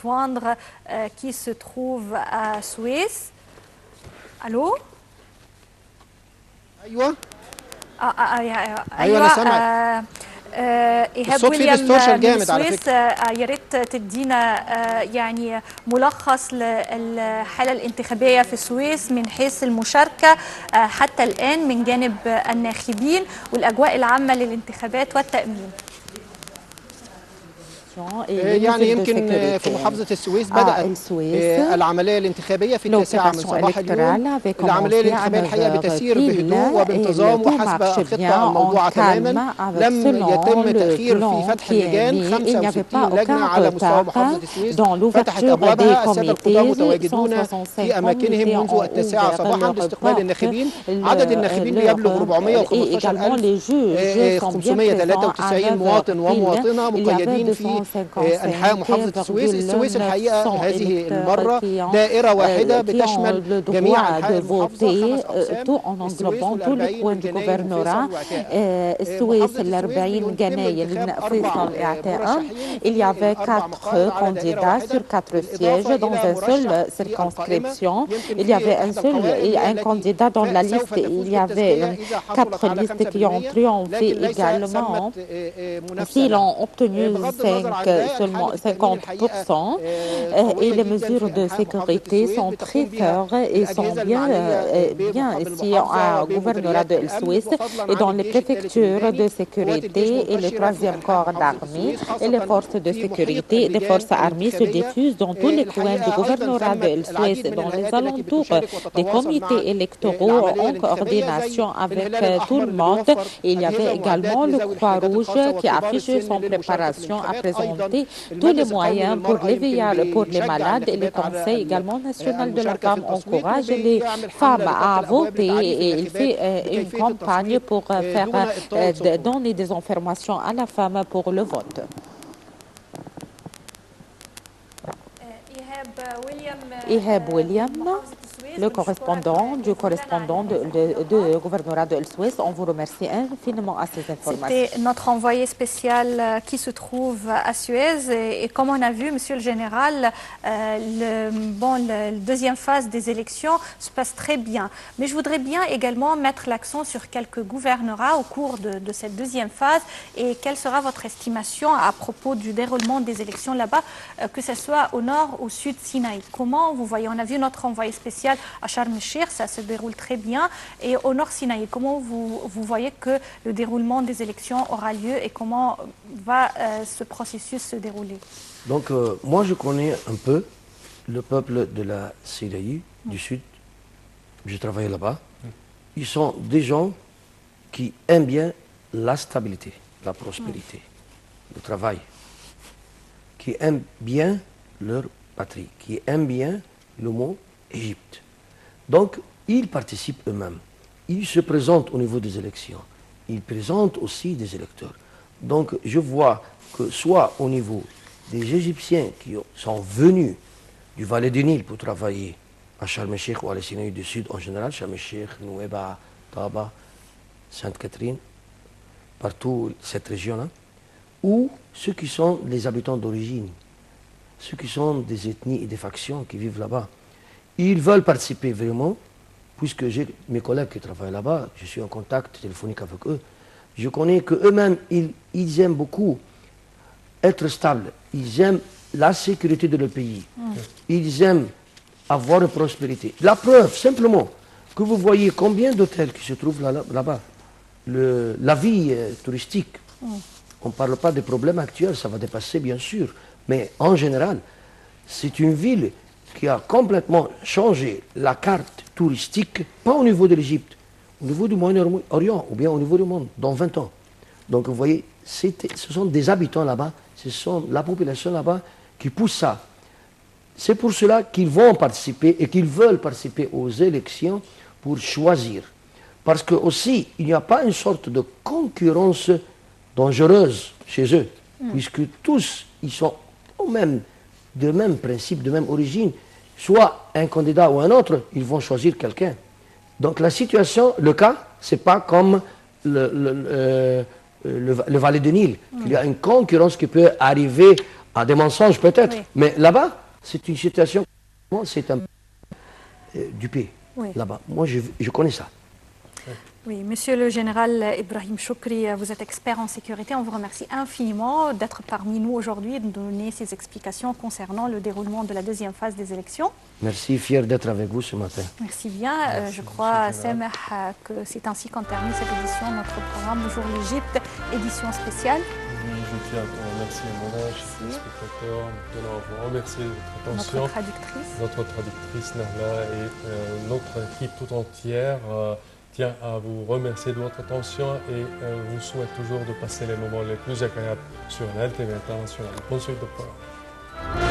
joindre qui se trouve à Suisse. Allô؟ ايوه ايوه انا سامعك. ايهاب الصوت فيه ويليام distortion من جامد على السويس. يا ريت تدينا يعني ملخص للحاله الانتخابيه في السويس من حيث المشاركه حتى الان من جانب الناخبين والاجواء العامه للانتخابات والتامين. يعني يمكن في محافظة السويس بدأت العملية الانتخابية في 9 من صباح اليوم. العملية الانتخابية الحقيقة بتسير بهدوء وبانتظام وحسب الخطة الموضوعة تماما. لم يتم تأخير في فتح اللجان. 65 لجنة على مستوى محافظة السويس فتحت أبوابها. السادة القضاة متواجدون في أماكنهم منذ 9 صباحا لاستقبال الناخبين. عدد الناخبين بيبلغ 415,593 مواطن ومواطنة مقيدين في أنحاء محافظة السويس. السويس الحقيقة هذه المرة دائرة واحدة بتشمل جميع أنحاء المحافظة 5 أقسام. السويس والأربعين جناين السويس الأربعين جناين فيصل اعتاء. Il y avait 4 candidats sur 4 sièges dans une seule circonscription. Il y avait un candidat dans la liste. Il y avait 4 listes qui ont triomphé également. S'ils ont obtenu seulement 50%, et les mesures de sécurité sont très fortes et sont bien ici au gouvernorat de Suisse et dans les préfectures de sécurité et le 3e corps d'armée et les forces de sécurité et les forces armées se diffusent dans tous les coins du gouvernorat de Suisse et dans les alentours des comités électoraux en coordination avec tout le monde. Et il y avait également le Croix-Rouge qui affichait son préparation à présenter tous les moyens pour les vieillards, pour les malades, et le Conseil également national de la femme encourage les femmes à voter et il fait une campagne pour faire donner des informations à la femme pour le vote. Ihab William, le correspondant du gouvernorat de Suisse, on vous remercie infiniment à ces informations. C'était notre envoyé spécial qui se trouve à Suez et comme on a vu, Monsieur le Général, la deuxième phase des élections se passe très bien. Mais je voudrais bien également mettre l'accent sur quelques gouvernorats au cours de cette deuxième phase et quelle sera votre estimation à propos du déroulement des élections là-bas, que ce soit au nord ou au sud Sinaï. Comment vous voyez? On a vu notre envoyé spécial à Sharm el-Sheikh, ça se déroule très bien. Et au nord Sinaï, comment vous voyez que le déroulement des élections aura lieu et comment va ce processus se dérouler? Donc, moi, je connais un peu le peuple de la Syrie du Sud. J'ai travaillé là-bas. Ils sont des gens qui aiment bien la stabilité, la prospérité, le travail, qui aiment bien leur patrie, qui aiment bien le mot Égypte. Donc, ils participent eux-mêmes. Ils se présentent au niveau des élections. Ils présentent aussi des électeurs. Donc, je vois que soit au niveau des Égyptiens qui sont venus du Valais du Nil pour travailler à Sharm el-Sheikh ou à la Sinaï du Sud en général, Sharm el-Sheikh, Nouéba, Taba, Sainte-Catherine, partout cette région-là, ou ceux qui sont les habitants d'origine, ceux qui sont des ethnies et des factions qui vivent là-bas. Ils veulent participer vraiment, puisque j'ai mes collègues qui travaillent là-bas, je suis en contact téléphonique avec eux. Je connais qu'eux-mêmes, ils aiment beaucoup être stables. Ils aiment la sécurité de leur pays. Ils aiment avoir une prospérité. La preuve, simplement, que vous voyez combien d'hôtels qui se trouvent là-bas. La vie touristique, on ne parle pas des problèmes actuels, ça va dépasser bien sûr. Mais en général, c'est une ville qui a complètement changé la carte touristique, pas au niveau de l'Égypte, au niveau du Moyen-Orient ou bien au niveau du monde, dans 20 ans. Donc vous voyez, ce sont des habitants là-bas, ce sont la population là-bas qui pousse ça. C'est pour cela qu'ils vont participer et qu'ils veulent participer aux élections pour choisir. Parce que aussi, il n'y a pas une sorte de concurrence dangereuse chez eux, puisque tous, ils sont de même principe, de même origine, soit un candidat ou un autre, ils vont choisir quelqu'un. Donc la situation, le cas, ce n'est pas comme le Valais du Nil. Il y a une concurrence qui peut arriver à des mensonges peut-être, Oui. mais là-bas, c'est une situation, c'est un du pays, Oui. là-bas. Moi, je connais ça. Oui, Monsieur le Général Ibrahim Choukri, vous êtes expert en sécurité. On vous remercie infiniment d'être parmi nous aujourd'hui et de donner ces explications concernant le déroulement de la deuxième phase des élections. Merci, fier d'être avec vous ce matin. Merci bien. Merci, je crois, Monsieur le Général. Sameh, que c'est ainsi qu'en termine cette édition de notre programme Bonjour l'Égypte, édition spéciale. Oui, je tiens à te remercier, Mona, chers téléspectateurs. Nous tenons à vous remercier de votre attention. Notre traductrice. Notre traductrice, Nahla, et notre équipe tout entière tient à vous remercier de votre attention et vous souhaite toujours de passer les moments les plus agréables sur l'LTV internationale. Bonne suite de programme.